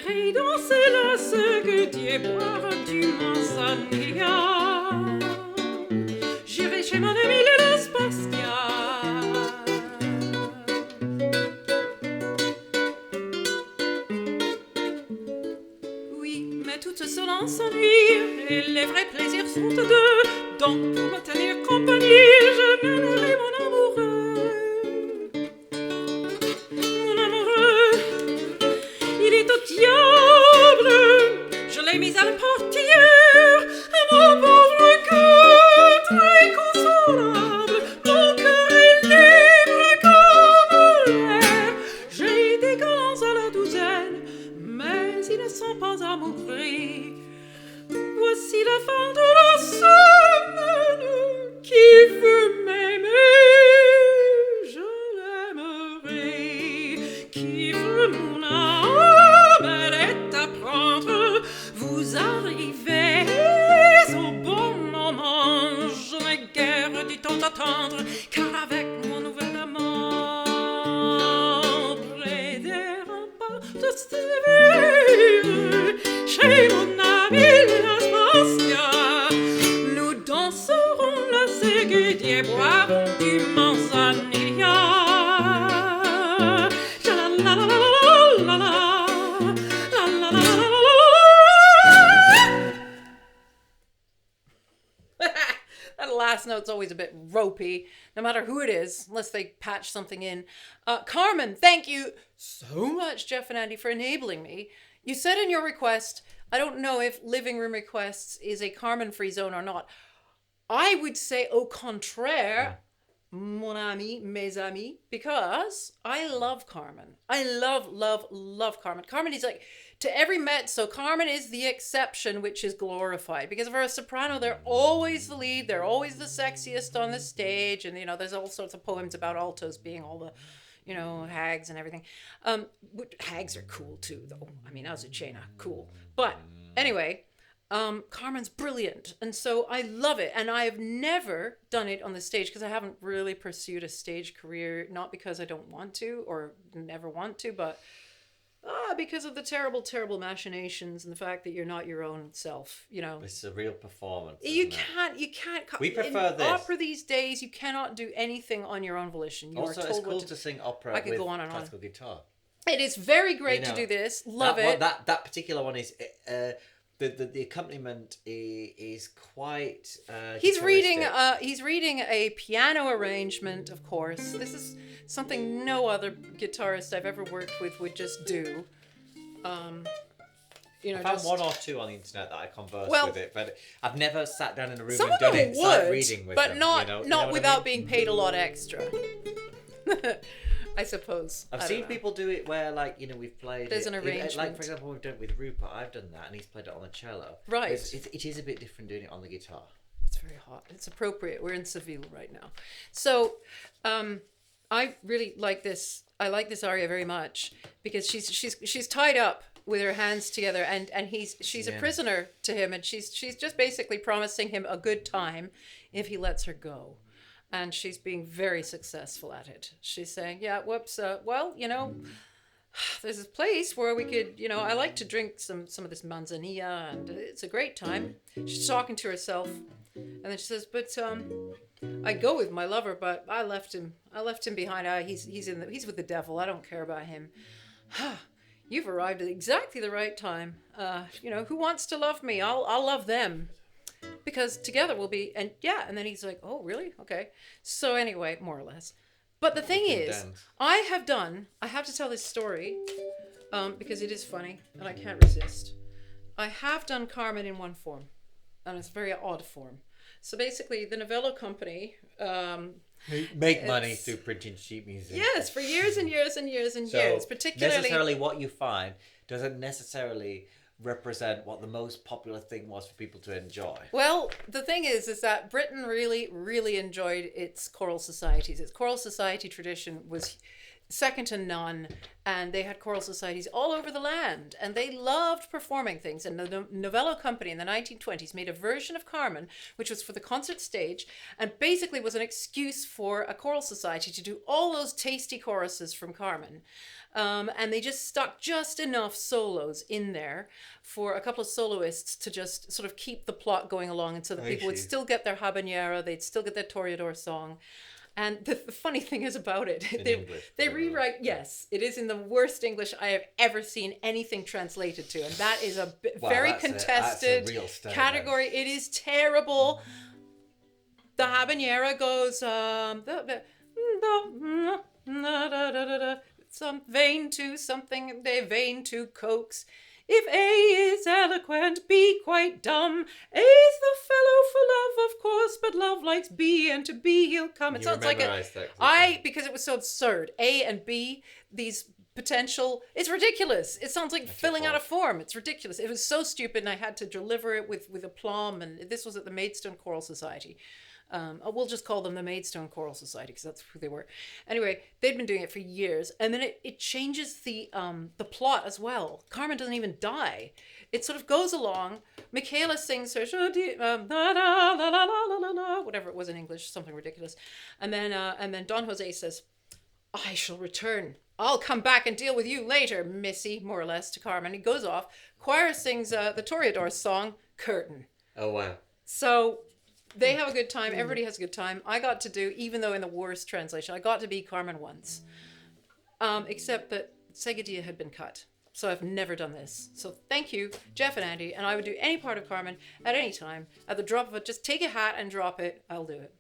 J'irai danser la Seguedilla, boire du manzanilla. J'irai chez mon ami les Pastia. Oui, mais toutes cela s'ennuie, et les vrais plaisirs sont deux. Donc pour me tenir compagnie, je mènerai mon amoureux. Mon amoureux, il est au diable. Je l'ai mis à la portière. Mon pauvre cœur, très consolable. Mon cœur est libre comme l'air. J'ai des gallants à la douzaine, mais ils ne sont pas amoureux. Voici la fin de la semaine. Qui veut m'aimer, je l'aimerai. Qui veut mon âme, elle est à prendre. Vous arrivez au bon moment. Je n'ai guère du temps à attendre, car avec mon nouvel amant, près des remparts de Séville, chez mon ami Las Pastia, nous danserons la Seguedilla et boirons du manzanilla. La la la la la la la la la la. That last note's always a bit ropey, no matter who it is, unless they patch something in. Carmen, thank you so much, Jeff and Andy, for enabling me. You said in your request, I don't know if living room requests is a Carmen-free zone or not. I would say au contraire, mon ami, mes amis, because I love Carmen. I love Carmen. Carmen is like, to every mezzo, Carmen is the exception which is glorified. Because for a soprano, they're always the lead, they're always the sexiest on the stage, and, you know, there's all sorts of poems about altos being all the, you know, hags and everything. Hags are cool too, though. I mean, Azucena, cool. But anyway, Carmen's brilliant, and so I love it. And I have never done it on the stage because I haven't really pursued a stage career, not because I don't want to or never want to, but because of the terrible machinations and the fact that you're not your own self, you know. It's a real performance. You can't. We prefer in this. opera these days, you cannot do anything on your own volition. You Also, are told it's cool to sing opera I could with go on and on. classical guitar. It is very great You know, to do this. Love it. That particular one is the accompaniment is quite. He's reading guitaristic. a piano arrangement, of course. This is something no other guitarist I've ever worked with would just do. You know, I found one or two on the internet that I conversed with it, but I've never sat down in a room some and of done them it. Started would, reading with but them, not you know not what without I mean? being paid a lot extra. I suppose. I've seen people do it where, like, you know, we've played There's it, an arrangement. like, for example, we've done it with Rupert. I've done that, and he's played it on the cello. Right. It is a bit different doing it on the guitar. It's very hot. It's appropriate. We're in Seville right now. So, I really like this. I like this aria very much because she's tied up with her hands together, and she's a prisoner to him, and she's just basically promising him a good time if he lets her go. And she's being very successful at it. She's saying, yeah, whoops, well, you know, there's this place where we could, you know, I like to drink some of this manzanilla, and it's a great time. She's talking to herself, and then she says, but I'd go with my lover, but I left him behind. He's with the devil. I don't care about him. You've arrived at exactly the right time. You know, who wants to love me? I'll love them. Because together we'll be, and then he's like, oh, really? Okay. So anyway, more or less. But the thing is, I have to tell this story, because it is funny, and I can't resist. I have done Carmen in one form, and it's a very odd form. So basically, the Novello company... make money through printing sheet music. Yes, for years and years and years and years. Particularly... necessarily what you find doesn't necessarily represent what the most popular thing was for people to enjoy. Well, the thing is that Britain really, really enjoyed its choral societies. Its choral society tradition was second to none, and they had choral societies all over the land, and they loved performing things. And the Novello Company in the 1920s made a version of Carmen, which was for the concert stage, and basically was an excuse for a choral society to do all those tasty choruses from Carmen. And they just stuck just enough solos in there for a couple of soloists to just sort of keep the plot going along, and so that people would still get their habanera, they'd still get their toreador song. And the funny thing is about it, they rewrite, yes, it is in the worst English I have ever seen anything translated to. And that is a very contested category. It is terrible. The habanera goes, some vain to something, they vain to coax. If A is eloquent, B quite dumb. A's the fellow for love, of course, but love likes B, and to B he'll come. It sounds like because it was so absurd. A and B, these potential, it's ridiculous. It sounds like filling out a form. It's ridiculous. It was so stupid, and I had to deliver it with aplomb, and this was at the Maidstone Choral Society. We'll just call them the Maidstone Choral Society because that's who they were. Anyway, they'd been doing it for years, and then it changes the plot as well. Carmen doesn't even die. It sort of goes along. Michaela sings her whatever it was in English, something ridiculous, and then Don Jose says, "I shall return. I'll come back and deal with you later, Missy," more or less to Carmen. He goes off. Choir sings the Toreador's song, "Curtain." Oh wow! So they have a good time. Everybody has a good time. I got to do, even though in the worst translation, I got to be Carmen once. Except that Seguedilla had been cut. So I've never done this. So thank you, Jeff and Andy. And I would do any part of Carmen at any time. At the drop of it, just take a hat and drop it. I'll do it.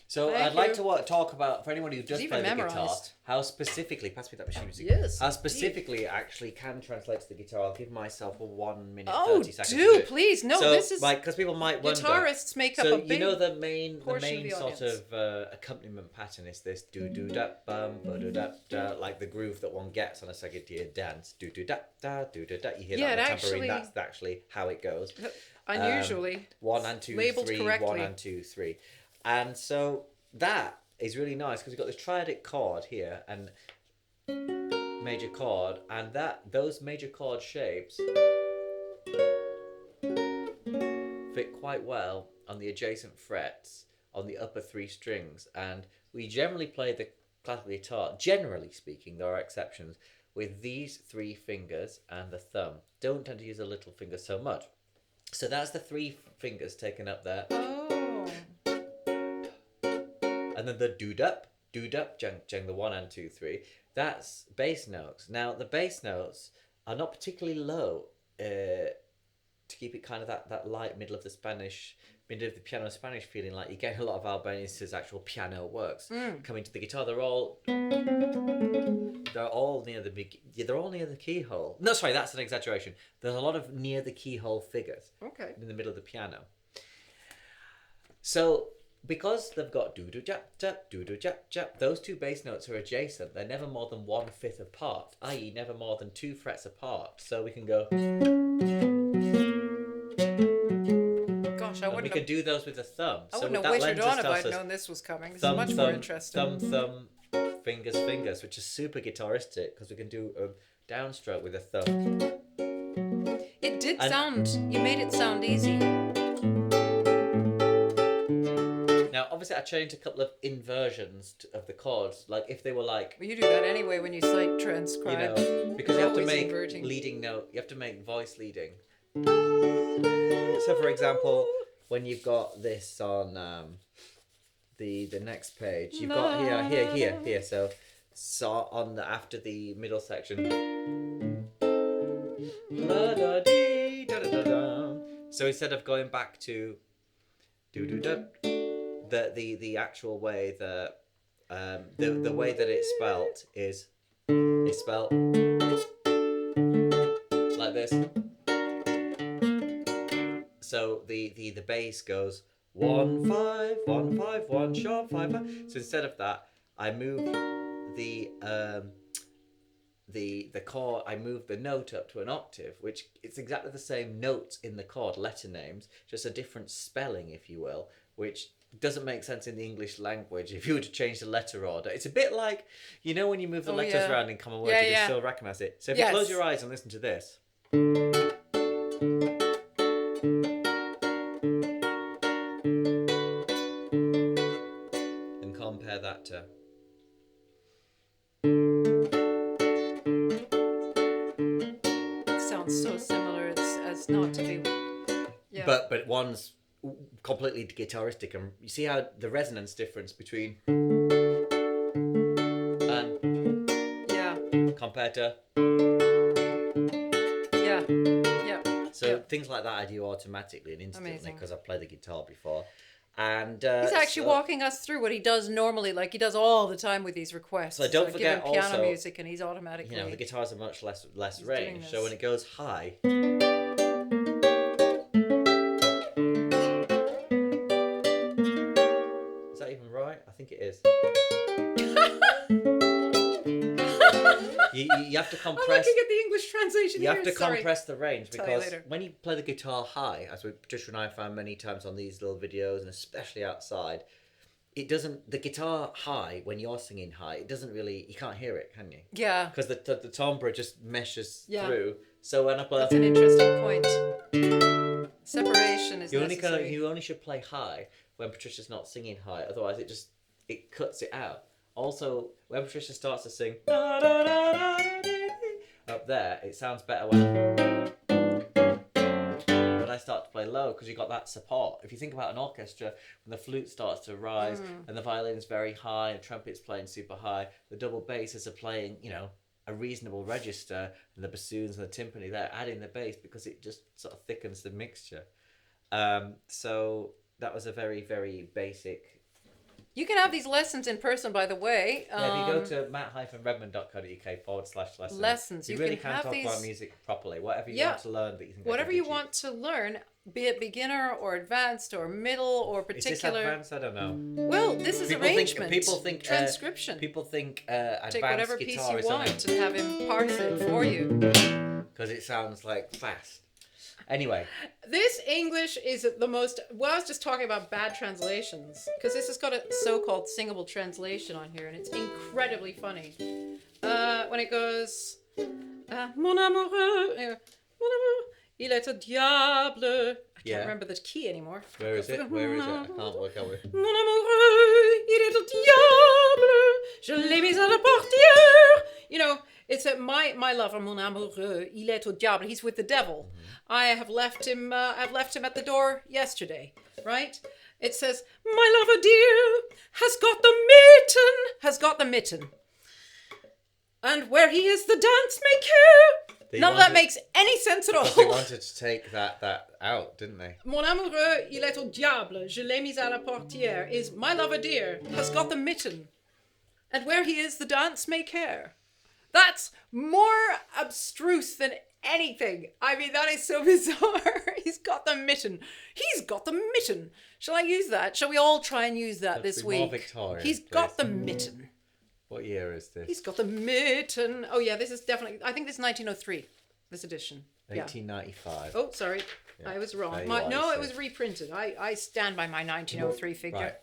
So I'd like to talk about, for anyone who just plays the guitar, how specifically, pass me that machine music. Yes. How specifically it actually can translate to the guitar. I'll give myself a 1 minute, 30 seconds. Oh, do, please. No, so, this is... because people might wonder. Guitarists make up a big the main sort of accompaniment pattern is this do-do-da-bum, ba-do-da-da, like the groove that one gets on a Seguedilla dance. Do-do-da-da, do-do-da. You hear that on the tambourine. That's actually how it goes. Unusually. 1 and 2, labeled 3, correctly. 1 and 2, 3. And so that is really nice because we've got this triadic chord here and major chord, and those major chord shapes fit quite well on the adjacent frets on the upper 3 strings. And we generally play the classical guitar, generally speaking, there are exceptions, with these 3 fingers and the thumb. Don't tend to use the little finger so much. So that's the 3 fingers taken up there. And then the do-dup, jung, the 1 and 2, 3. That's bass notes. Now, the bass notes are not particularly low to keep it kind of that light middle of the piano Spanish feeling, like you get a lot of Albanian's actual piano works coming to the guitar. They're all near the keyhole. No, sorry, that's an exaggeration. There's a lot of near the keyhole figures. Okay. In the middle of the piano. So, because they've got do-do-jap-jap, do-do-jap-jap, those 2 bass notes are adjacent. They're never more than 1/5 apart, i.e. never more than 2 frets apart. So we can go... Gosh, I wouldn't we could do those with the thumb. I wouldn't have wished on if I'd known this was coming. This is much more interesting. Thumb, fingers, which is super guitaristic because we can do a downstroke with a thumb. It did sound... You made it sound easy. Now, obviously, I changed a couple of inversions of the chords. Like, if they were like... Well, you do that anyway when you sight transcribe. Because you have to make leading note. You have to make voice leading. So, for example, when you've got this on the next page, you've got here. So on after the middle section. So instead of going back to do-do-da, the actual way the way that it's spelt is spelt like this. So the bass goes 1 5 1 5 1 sharp 5 5. So instead of that, I move the chord. I move the note up to an octave, which it's exactly the same notes in the chord letter names, just a different spelling, if you will, which doesn't make sense in the English language if you were to change the letter order. It's a bit like, you know, when you move the letters around in common words, you can still recognize it. So if you close your eyes and listen to this. And compare that to... It sounds so similar as not to be... Yeah. But one's completely guitaristic, and you see how the resonance difference between and compared to so things like that I do automatically and instantly because I've played the guitar before. And he's actually walking us through what he does normally, like he does all the time with these requests. So don't forget give him piano also, music, and he's automatically. You know, the guitars are much less range, so when it goes high. Is that even right? I think it is. You have to compress. I'm looking at the English translation. You have to compress the range because later. when you play the guitar high, as Patricia and I found many times on these little videos, and especially outside, it doesn't. The guitar high, when you're singing high, it doesn't really. You can't hear it, can you? Yeah. Because the timbre just meshes through. So when I play, that's an interesting point. Separation is necessary. You only should play high when Patricia's not singing high. Otherwise, it cuts it out. Also, when Patricia starts to sing up there, it sounds better when I start to play low because you got that support. If you think about an orchestra, when the flute starts to rise and the violin's very high and the trumpet's playing super high, the double basses are playing, you know, a reasonable register, and the bassoons and the timpani, they're adding the bass because it just sort of thickens the mixture. So that was a very, very basic... You can have these lessons in person, by the way. Yeah, if you go to matt-redman.co.uk/lessons. Lessons. You really can talk about music properly. Whatever you want to learn that you think whatever you want to learn, be it beginner or advanced or middle or particular. Is this advanced? I don't know. Well, this is arrangement. People think transcription. People think advanced take whatever guitar piece you is want and have him parse it for you. Because it sounds like fast. Anyway. This English is the most... Well, I was just talking about bad translations. Because this has got a so-called singable translation on here. And it's incredibly funny. When it goes... Mon amoureux... Mon amour... Il est au diable... I can't remember the key anymore. Where is it? I can't work out where. Mon amoureux... Il est au diable... Je l'ai mis à la portière... You know... It's my lover, mon amoureux, il est au diable. He's with the devil. I have left him. I've left him at the door yesterday. Right? It says, my lover dear has got the mitten. And where he is, the dance may care. None of that makes any sense at all. They wanted to take that out, didn't they? Mon amoureux, il est au diable. Je l'ai mis à la portière. Is my lover dear has got the mitten. And where he is, the dance may care. That's more abstruse than anything. I mean, that is so bizarre. He's got the mitten. He's got the mitten. Shall I use that? Shall we all try and use that this week? More Victorian, He's got the mitten. What year is this? He's got the mitten. Oh, yeah, this is definitely... I think this is 1903, this edition. 1895. Oh, sorry. Yeah. I was wrong. No, it was reprinted. I stand by my 1903 figure. Right.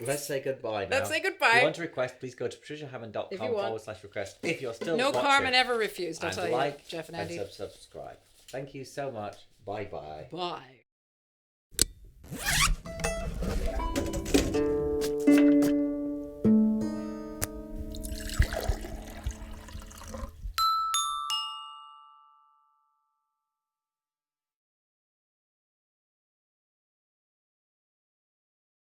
Let's say goodbye now. Let's say goodbye. If you want to request, please go to patriciahammond.com/request. If you're still watching, Carmen ever refused, I'll tell you, Jeff and Andy. And subscribe. Thank you so much. Bye-bye. Bye.